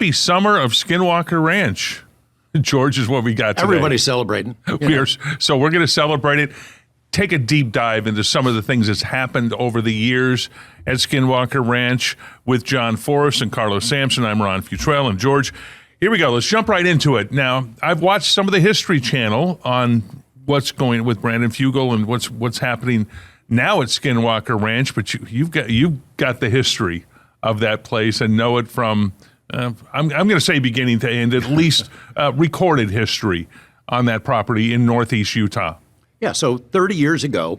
happy summer of Skinwalker Ranch. George is what we got today. Everybody's celebrating. So we're going to celebrate it. Take a deep dive into some of the things that's happened over the years at Skinwalker Ranch with John Forrest and Carlos Sampson. I'm Ron Futrell, and George, here we go. Let's jump right into it. Now, I've watched some of the History Channel on what's going with Brandon Fugel and what's happening now at Skinwalker Ranch, but you've got the history of that place and know it from I'm going to say beginning to end, at least recorded history on that property in northeast Utah. Yeah, so 30 years ago,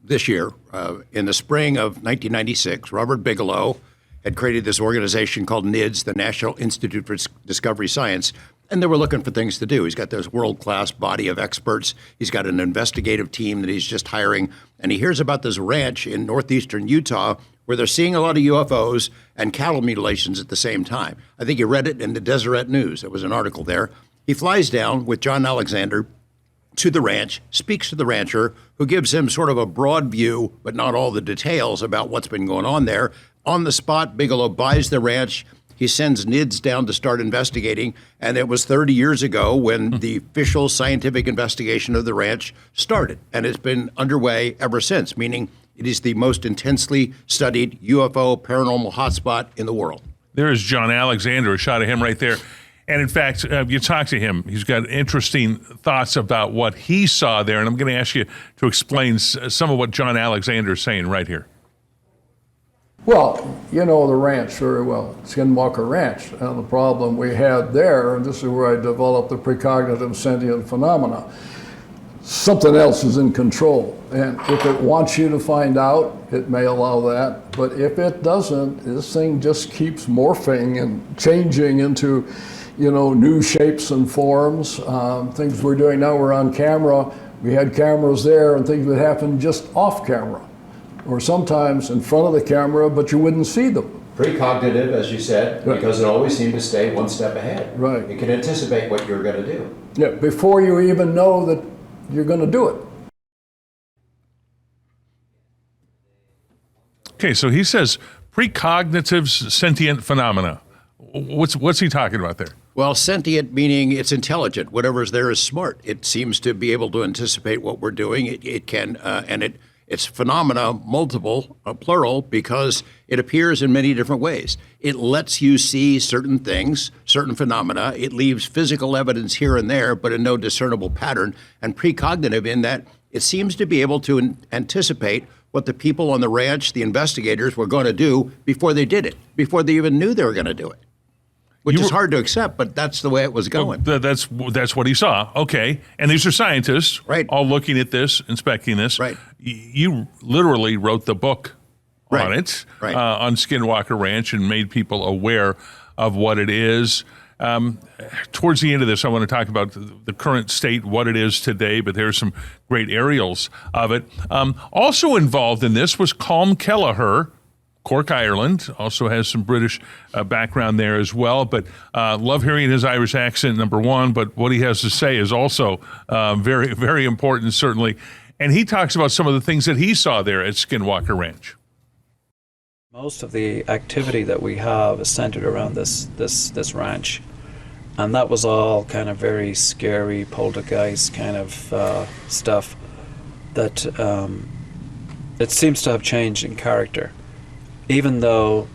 this year, in the spring of 1996, Robert Bigelow had created this organization called NIDS, the National Institute for Discovery Science, and they were looking for things to do. He's got this world-class body of experts. He's got an investigative team that he's just hiring, and he hears about this ranch in northeastern Utah where they're seeing a lot of UFOs and cattle mutilations at the same time. I think you read it in the Deseret News. There was an article there. He flies down with John Alexander to the ranch, speaks to the rancher, who gives him sort of a broad view, but not all the details about what's been going on there. On the spot, Bigelow buys the ranch. He sends NIDS down to start investigating, and it was 30 years ago when the official scientific investigation of the ranch started, and it's been underway ever since, meaning it is the most intensely studied UFO paranormal hotspot in the world. There is John Alexander, a shot of him right there. And in fact, you talk to him. He's got interesting thoughts about what he saw there, and I'm going to ask you to explain some of what John Alexander is saying right here. Well, you know the ranch very well, Skinwalker Ranch, and the problem we had there, and this is where I developed the precognitive sentient phenomena. Something else is in control, and if it wants you to find out, it may allow that, but if it doesn't, this thing just keeps morphing and changing into, new shapes and forms. Things we're doing now, we're on camera. We had cameras there, and things would happen just off camera, or sometimes in front of the camera, but you wouldn't see them. Precognitive, as you said, Right. because it always seemed to stay one step ahead. Right. It can anticipate what you're going to do. Yeah, before you even know that you're going to do it. Okay, so he says precognitive sentient phenomena. What's he talking about there? Well, sentient meaning it's intelligent. Whatever's there is smart. It seems to be able to anticipate what we're doing. It can, it's phenomena, multiple, plural, because it appears in many different ways. It lets you see certain things, certain phenomena. It leaves physical evidence here and there, but in no discernible pattern. And precognitive in that it seems to be able to anticipate what the people on the ranch, the investigators, were going to do before they did it, before they even knew they were going to do it. Which is hard to accept, but that's the way it was going. That's what he saw. Okay. And these are scientists, right, all looking at this, inspecting this. Right. You literally wrote the book on it, right, on Skinwalker Ranch, and made people aware of what it is. Towards the end of this, I want to talk about the current state, what it is today, but there's some great aerials of it. Also involved in this was Colm Kelleher, Cork, Ireland, also has some British background there as well, but love hearing his Irish accent, number one, but what he has to say is also very, very important, certainly. And he talks about some of the things that he saw there at Skinwalker Ranch. Most of the activity that we have is centered around this ranch, and that was all kind of very scary poltergeist kind of stuff that it seems to have changed in character. Even though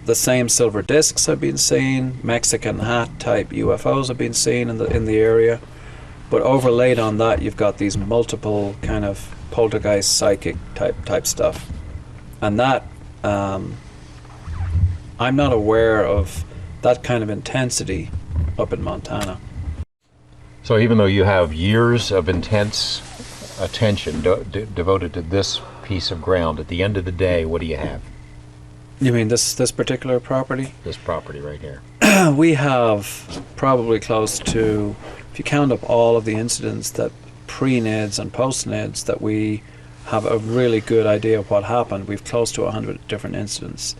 the same silver discs have been seen, Mexican hat type UFOs have been seen in the area, but overlaid on that you've got these multiple kind of poltergeist psychic type stuff, and that I'm not aware of that kind of intensity up in Montana. So even though you have years of intense attention devoted to this piece of ground, at the end of the day, what do you have? You mean this particular property? This property right here. We have probably close to, if you count up all of the incidents that pre-NIDS and post-NIDS, that we have a really good idea of what happened. We've close to 100 different incidents.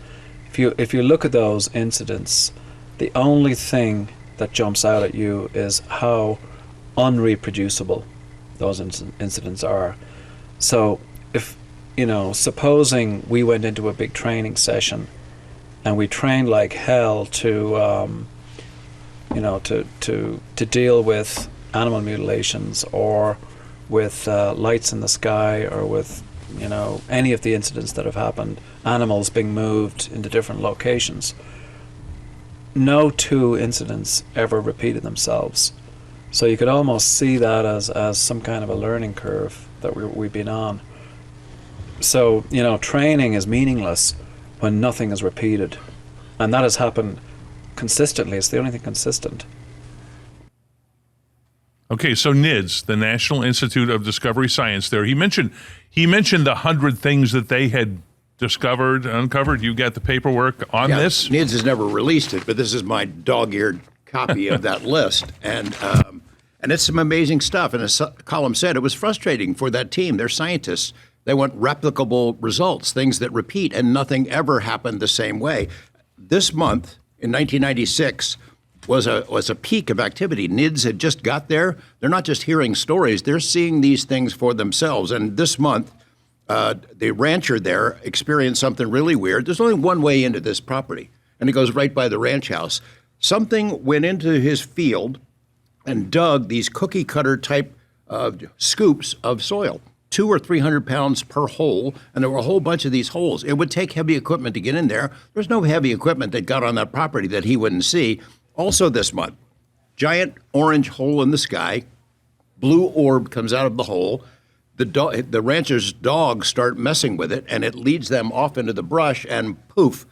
If you look at those incidents, the only thing that jumps out at you is how unreproducible those incidents are. So if, supposing we went into a big training session and we trained like hell to to deal with animal mutilations or with lights in the sky or with any of the incidents that have happened, animals being moved into different locations. No two incidents ever repeated themselves. So you could almost see that as some kind of a learning curve that we've been on. So, training is meaningless when nothing is repeated. And that has happened consistently. It's the only thing consistent. Okay, so NIDS, the National Institute of Discovery Science there, he mentioned the 100 things that they had uncovered. You got the paperwork on this? NIDS has never released it, but this is my dog-eared copy of that list. And it's some amazing stuff. And as Colm said, it was frustrating for that team. They're scientists. They want replicable results, things that repeat, and nothing ever happened the same way. This month, in 1996, was a peak of activity. NIDS had just got there. They're not just hearing stories, they're seeing these things for themselves. And this month, the rancher there experienced something really weird. There's only one way into this property, and it goes right by the ranch house. Something went into his field and dug these cookie cutter type scoops of soil, 200 or 300 pounds per hole, and there were a whole bunch of these holes. It would take heavy equipment to get in there. There's no heavy equipment that got on that property that he wouldn't see. Also this month, giant orange hole in the sky, blue orb comes out of the hole. The rancher's dogs start messing with it, and it leads them off into the brush, and poof,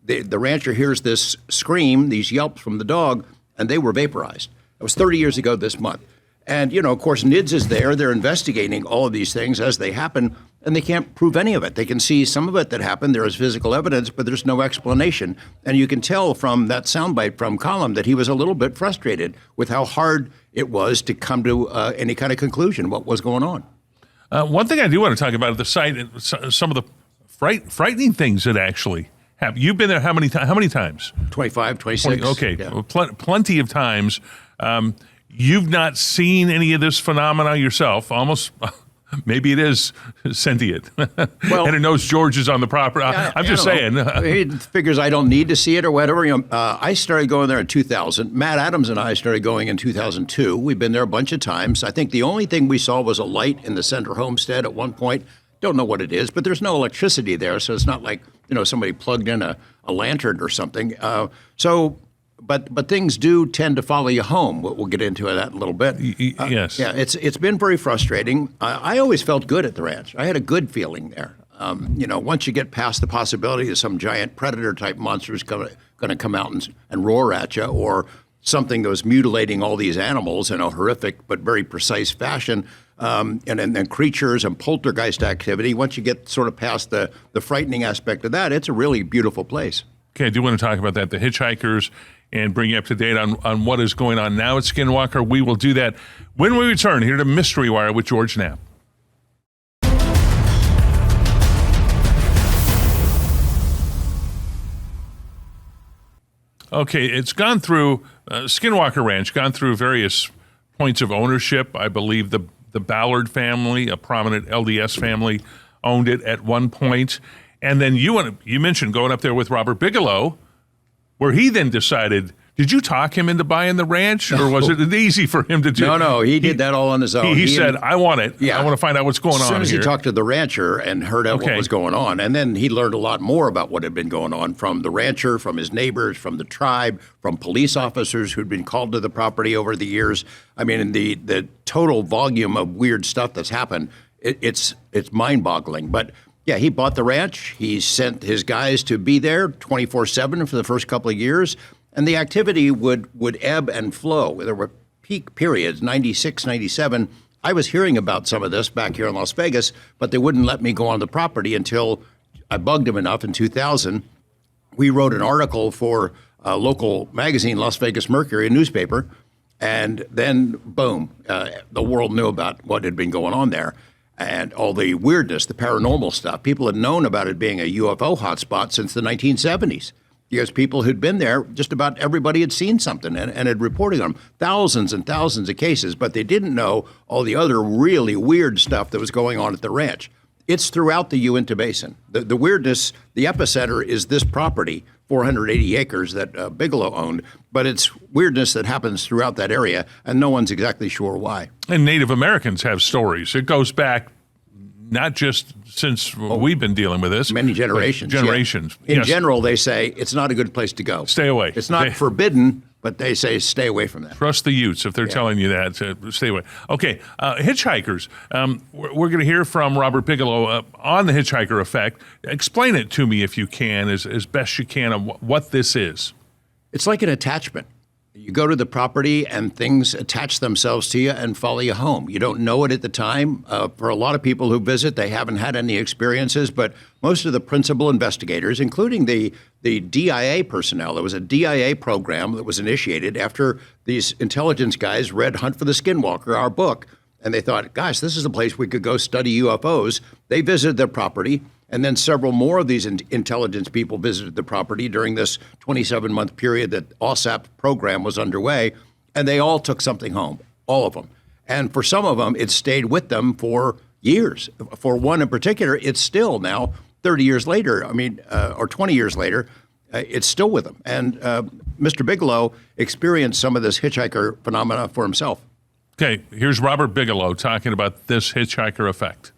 the rancher hears this scream, these yelps from the dog, and they were vaporized. That was 30 years ago this month. And, of course, NIDS is there. They're investigating all of these things as they happen, and they can't prove any of it. They can see some of it that happened. There is physical evidence, but there's no explanation. And you can tell from that soundbite from Colm that he was a little bit frustrated with how hard it was to come to any kind of conclusion what was going on. One thing I do want to talk about at the site, some of the frightening things that actually happened. You've been there how many times? 25, 26. Okay, Yeah. well, plenty of times. You've not seen any of this phenomena yourself. Almost, maybe it is sentient, Well, and it knows George is on the property. I'm just saying. He figures I don't need to see it or whatever. I started going there in 2000. Matt Adams and I started going in 2002. We've been there a bunch of times. I think the only thing we saw was a light in the center homestead at one point. Don't know what it is, but there's no electricity there, so it's not like somebody plugged in a lantern or something. But things do tend to follow you home. We'll get into that in a little bit. Yes. Yeah, it's been very frustrating. I always felt good at the ranch. I had a good feeling there. Once you get past the possibility that some giant predator-type monster is going to come out and roar at you, or something that was mutilating all these animals in a horrific but very precise fashion, and then creatures and poltergeist activity, once you get sort of past the frightening aspect of that, it's a really beautiful place. Okay, I do want to talk about that, the hitchhikers, and bring you up to date on what is going on now at Skinwalker. We will do that when we return here to Mystery Wire with George Knapp. Okay, it's gone through, Skinwalker Ranch, gone through various points of ownership. I believe the Ballard family, a prominent LDS family, owned it at one point. And then you mentioned going up there with Robert Bigelow, where he then decided, did you talk him into buying the ranch, or was it easy for him to do? No, he did that all on his own. He said, I want it. Yeah. I want to find out what's going on here. As soon as he talked to the rancher and heard out what was going on, and then he learned a lot more about what had been going on from the rancher, from his neighbors, from the tribe, from police officers who'd been called to the property over the years. I mean, the total volume of weird stuff that's happened, it's mind-boggling. But yeah, he bought the ranch. He sent his guys to be there 24/7 for the first couple of years. And the activity would ebb and flow. There were peak periods, 96, 97. I was hearing about some of this back here in Las Vegas, but they wouldn't let me go on the property until I bugged them enough in 2000. We wrote an article for a local magazine, Las Vegas Mercury, a newspaper, and then, boom, the world knew about what had been going on there. And all the weirdness, the paranormal stuff. People had known about it being a UFO hotspot since the 1970s. Because people who'd been there, just about everybody had seen something and had reported on them. Thousands and thousands of cases, but they didn't know all the other really weird stuff that was going on at the ranch. It's throughout the Uinta Basin. The weirdness, the epicenter is this property 480 acres that Bigelow owned. But it's weirdness that happens throughout that area, and no one's exactly sure why. And Native Americans have stories. It goes back not just since we've been dealing with this. Many generations. but generations. Yeah. In Yes. general, they say it's not a good place to go. Stay away. It's not forbidden, but they say stay away from that. Trust the Utes if they're telling you that. Stay away. Okay, hitchhikers. We're going to hear from Robert Bigelow on the hitchhiker effect. Explain it to me if you can, as best you can, on what this is. It's like an attachment. You go to the property and things attach themselves to you and follow you home. You don't know it at the time. For a lot of people who visit, they haven't had any experiences, but most of the principal investigators, including the DIA personnel, there was a DIA program that was initiated after these intelligence guys read Hunt for the Skinwalker, our book, and they thought, gosh, this is a place we could go study UFOs. They visited their property. And then several more of these intelligence people visited the property during this 27-month period that OSAP program was underway, and they all took something home, all of them. And for some of them, it stayed with them for years. For one in particular, it's still now 30 years later, or 20 years later, it's still with them. And Mr. Bigelow experienced some of this hitchhiker phenomena for himself. Okay, here's Robert Bigelow talking about this hitchhiker effect.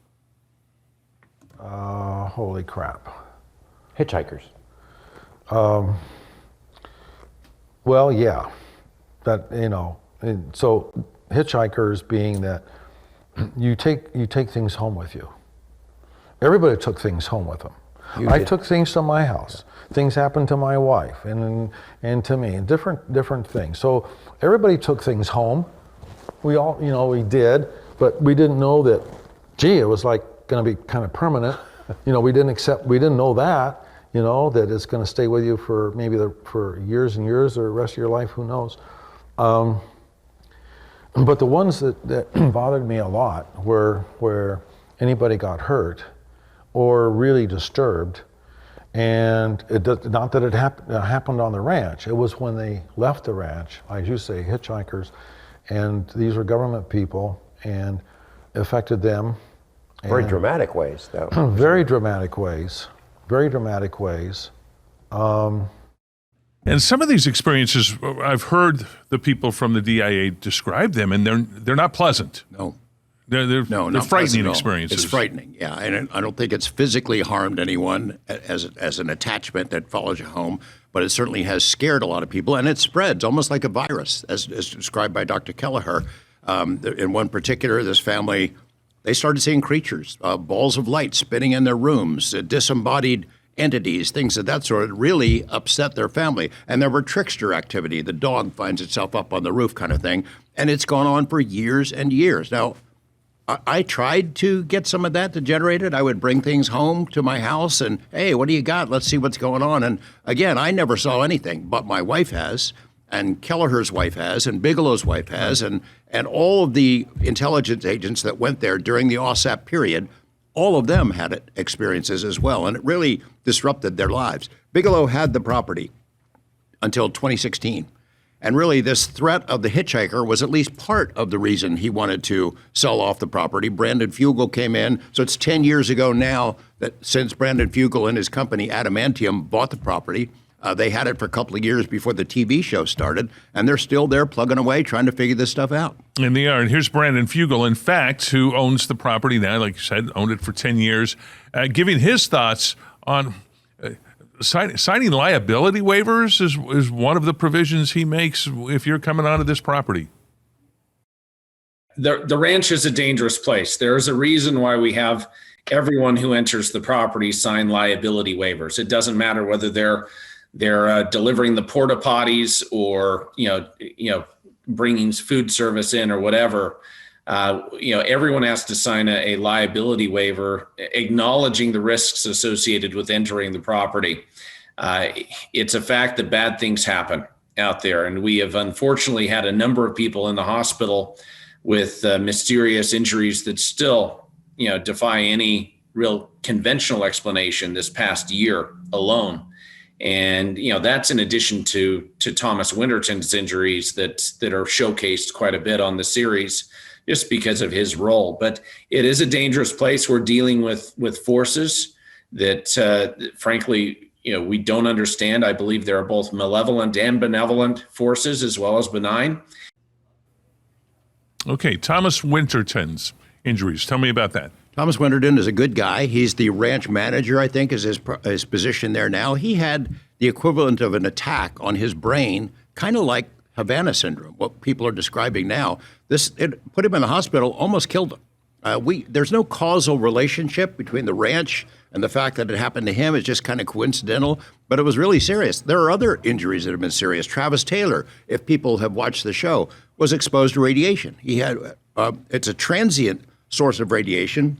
Holy crap. Hitchhikers. Well, yeah. That, and so hitchhikers being that you take things home with you. Everybody took things home with them. I took things to my house. Things happened to my wife and to me, and different things. So everybody took things home. We all, we did, but we didn't know that, it was like going to be kind of permanent. We didn't know that, that it's going to stay with you for for years and years or the rest of your life, who knows. But the ones that bothered me a lot were where anybody got hurt or really disturbed. And not that it happened on the ranch. It was when they left the ranch, as you say, hitchhikers, and these were government people, and it affected them. Very dramatic ways, though. Very dramatic ways. Very dramatic ways. And some of these experiences, I've heard the people from the DIA describe them, and they're not pleasant. No. They're Not frightening pleasant at all. experiences. It's frightening, yeah. And I don't think it's physically harmed anyone as an attachment that follows you home, but it certainly has scared a lot of people, and it spreads almost like a virus, as described by Dr. Kelleher. In one particular, this family, they started seeing creatures, balls of light spinning in their rooms, disembodied entities, things of that sort. It really upset their family. And there were trickster activity. The dog finds itself up on the roof kind of thing. And it's gone on for years and years. Now, I tried to get some of that degenerated. I would bring things home to my house and, hey, what do you got? Let's see what's going on. And again, I never saw anything, but my wife has, and Kelleher's wife has, and Bigelow's wife has, and all of the intelligence agents that went there during the OSAP period, all of them had experiences as well, and it really disrupted their lives. Bigelow had the property until 2016. And really, this threat of the hitchhiker was at least part of the reason he wanted to sell off the property. Brandon Fugel came in. So it's 10 years ago now that since Brandon Fugel and his company, Adamantium, bought the property. They had it for a couple of years before the TV show started, and they're still there plugging away, trying to figure this stuff out. And they are. And here's Brandon Fugel, in fact, who owns the property now, like you said, owned it for 10 years, giving his thoughts on signing liability waivers is one of the provisions he makes if you're coming onto this property. The ranch is a dangerous place. There is a reason why we have everyone who enters the property sign liability waivers. It doesn't matter whether they're delivering the porta potties or bringing food service in or whatever. Everyone has to sign a liability waiver acknowledging the risks associated with entering the property. It's a fact that bad things happen out there, and we have unfortunately had a number of people in the hospital with mysterious injuries that still, defy any real conventional explanation this past year alone. And, that's in addition to Thomas Winterton's injuries that are showcased quite a bit on the series just because of his role. But it is a dangerous place. We're dealing with forces that, frankly, we don't understand. I believe there are both malevolent and benevolent forces as well as benign. Okay, Thomas Winterton's injuries. Tell me about that. Thomas Winterton is a good guy. He's the ranch manager, I think, is his position there now. He had the equivalent of an attack on his brain, kind of like Havana syndrome, what people are describing now. It put him in the hospital, almost killed him. There's no causal relationship between the ranch and the fact that it happened to him. It's just kind of coincidental, but it was really serious. There are other injuries that have been serious. Travis Taylor, if people have watched the show, was exposed to radiation. He had it's a transient source of radiation.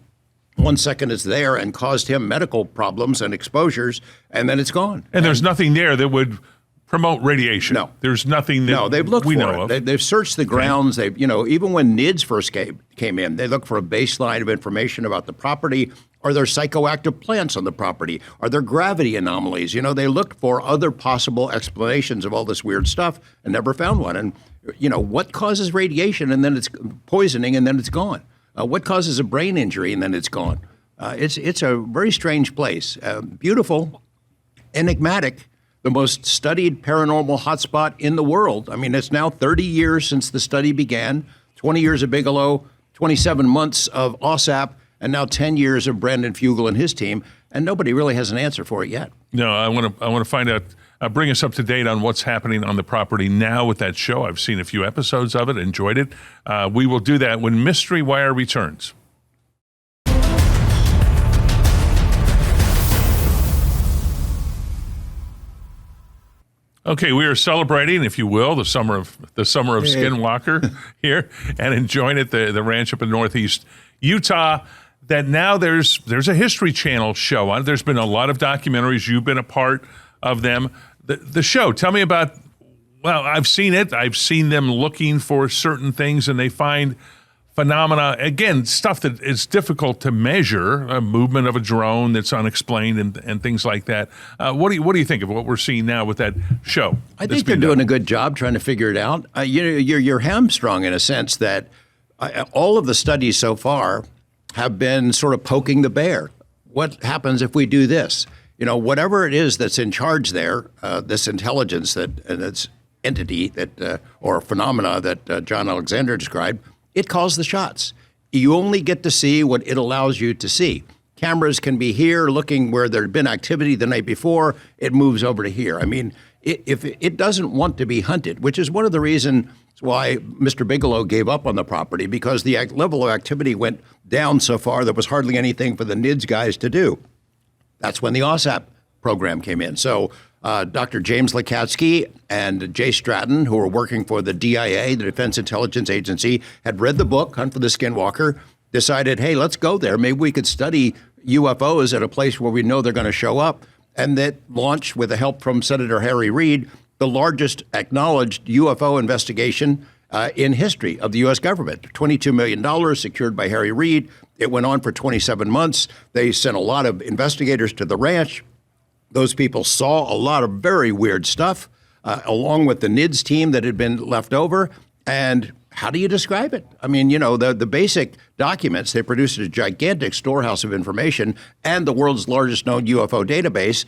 1 second it's there and caused him medical problems and exposures, and then it's gone. And there's nothing there that would promote radiation. No. There's nothing that they've looked we for know it. of. They've searched the grounds. They've, even when NIDS first came in, they looked for a baseline of information about the property. Are there psychoactive plants on the property? Are there gravity anomalies? They looked for other possible explanations of all this weird stuff and never found one. And, what causes radiation and then it's poisoning and then it's gone? What causes a brain injury and then it's gone? It's a very strange place. Beautiful, enigmatic, the most studied paranormal hotspot in the world. I mean, it's now 30 years since the study began, 20 years of Bigelow, 27 months of OSAP, and now 10 years of Brandon Fugel and his team, and nobody really has an answer for it yet. No, I want to find out, bring us up to date on what's happening on the property now with that show. I've seen a few episodes of it, enjoyed it. We will do that when Mystery Wire returns. Okay, we are celebrating, if you will, the summer of Skinwalker here, and enjoying it, the ranch up in Northeast Utah. That now there's a History Channel show on. There's been a lot of documentaries. You've been a part of them. The show, tell me about. Well, I've seen it. I've seen them looking for certain things, and they find phenomena, again, stuff that is difficult to measure, a movement of a drone that's unexplained and things like that. What do you think of what we're seeing now with that show? I think they're doing a good job trying to figure it out. You're hamstrung in a sense that all of the studies so far have been sort of poking the bear. What happens if we do this? Whatever it is that's in charge there, this intelligence that's entity that or phenomena that John Alexander described, it calls the shots. You only get to see what it allows you to see. Cameras can be here looking where there had been activity the night before. It moves over to here. I mean, if it doesn't want to be hunted, which is one of the reasons why Mr. Bigelow gave up on the property, because the level of activity went down so far there was hardly anything for the NIDS guys to do. That's when the OSAP program came in. So Dr. James Lakatsky and Jay Stratton, who were working for the DIA, the Defense Intelligence Agency, had read the book, Hunt for the Skinwalker, decided, hey, let's go there. Maybe we could study UFOs at a place where we know they're going to show up. And that launched, with the help from Senator Harry Reid, the largest acknowledged UFO investigation in history of the U.S. government. $22 million secured by Harry Reid. It went on for 27 months. They sent a lot of investigators to the ranch. Those people saw a lot of very weird stuff, along with the NIDS team that had been left over. And how do you describe it? I mean, the basic documents, they produced a gigantic storehouse of information and the world's largest known UFO database,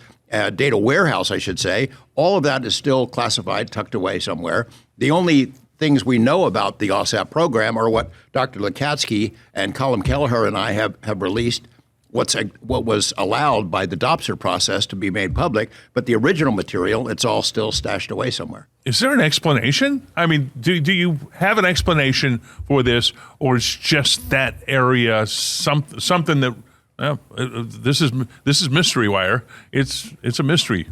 data warehouse, I should say. All of that is still classified, tucked away somewhere. The only things we know about the OSAP program are what Dr. Lakatsky and Colm Kelleher and I have released, what was allowed by the Dopser process to be made public, but the original material, it's all still stashed away somewhere. Is there an explanation? I mean, do you have an explanation for this, or is just that area something that this is Mystery Wire? It's a mystery.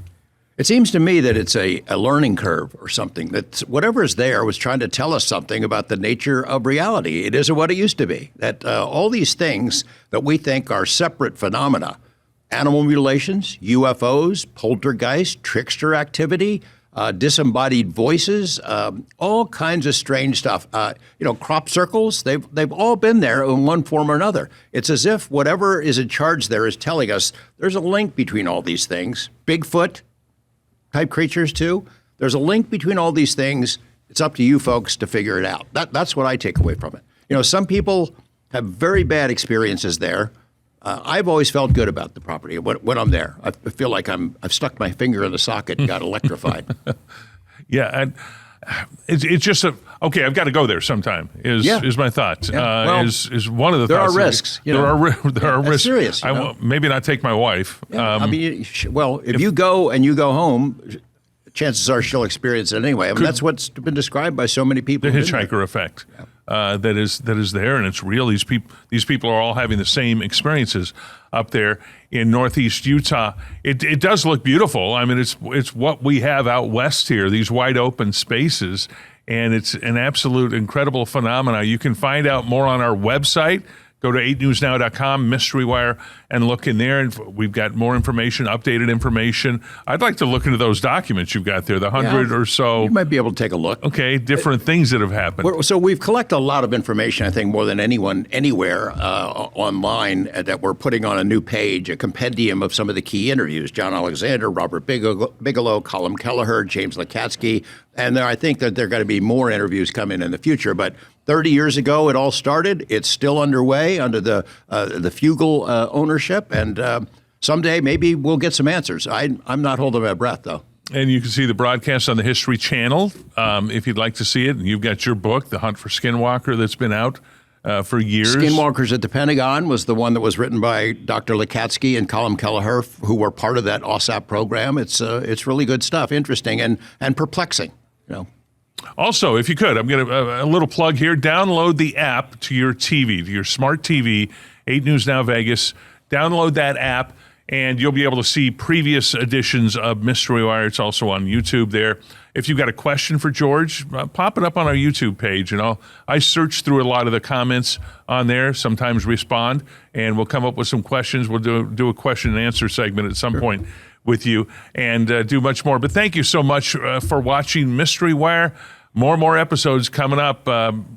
It seems to me that it's a learning curve or something, that whatever is there was trying to tell us something about the nature of reality. It isn't what it used to be, that all these things that we think are separate phenomena, animal mutilations, UFOs, poltergeist, trickster activity, disembodied voices, all kinds of strange stuff. Crop circles, they've all been there in one form or another. It's as if whatever is in charge there is telling us there's a link between all these things. Bigfoot type creatures too. There's a link between all these things. It's up to you folks to figure it out. That's what I take away from it. Some people have very bad experiences there. I've always felt good about the property when I'm there. I feel like I've stuck my finger in the socket and got electrified. Yeah, and it's just okay. I've got to go there sometime. Is my thought. Yeah. Well, is one of the there thoughts. are risks. There are risks. Serious. I will maybe not take my wife. Yeah, I mean, if you go and you go home, chances are she'll experience it anyway. I mean, that's what's been described by so many people. The hitchhiker effect that is there, and it's real. These people are all having the same experiences up there in Northeast Utah. It does look beautiful. I mean, it's what we have out west here. These wide open spaces, and it's an absolute incredible phenomena. You can find out more on our website. Go to 8newsnow.com, Mystery Wire, and look in there. And we've got more information, updated information. I'd like to look into those documents you've got there, the 100 or so. You might be able to take a look. Okay, different things that have happened. So we've collected a lot of information, I think, more than anyone anywhere online that we're putting on a new page, a compendium of some of the key interviews. John Alexander, Robert Bigelow, Colm Kelleher, James Lakatsky. And I think that there are going to be more interviews coming in the future. But 30 years ago, it all started. It's still underway under the Fugel ownership. And someday, maybe we'll get some answers. I'm not holding my breath, though. And you can see the broadcast on the History Channel if you'd like to see it. And you've got your book, The Hunt for Skinwalker, that's been out for years. Skinwalkers at the Pentagon was the one that was written by Dr. Lakatsky and Colm Kelleher, who were part of that OSAP program. It's really good stuff, interesting and perplexing. Also, if you could, I'm going to a little plug here. Download the app to your TV, to your smart TV, 8 News Now Vegas. Download that app, and you'll be able to see previous editions of Mystery Wire. It's also on YouTube there. If you've got a question for George, pop it up on our YouTube page, and I search through a lot of the comments on there, sometimes respond, and we'll come up with some questions. We'll do a question and answer segment at some point with you and do much more. But thank you so much for watching Mystery Wire. More episodes coming up.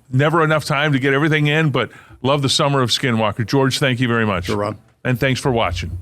Never enough time to get everything in, but love the summer of Skinwalker. George, thank you very much. Sure, Ron. And thanks for watching.